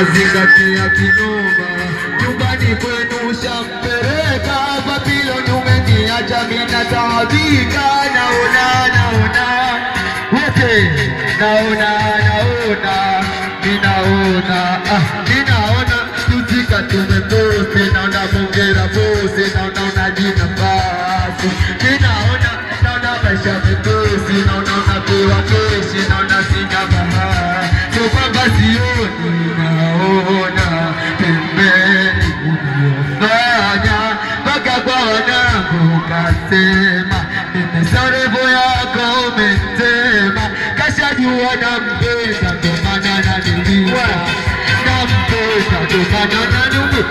nazingatia kinoma. Nyumbani kwenu shampeleka Babyloni, umeniacha mimi nataabika. Naona wote, ninaona tuzika tumeposti, naona bongera bosi, naona jina basi, naona maisha meposi, naona pewa keshi, naona sina bahati. So kwamba sioni, naona pembeni uliofanya mpaka kwa wanangu kasema nimesarevo yako umetema. Kashajua nampenda ndo maana ananilia, nampenda ndo maana ananilia.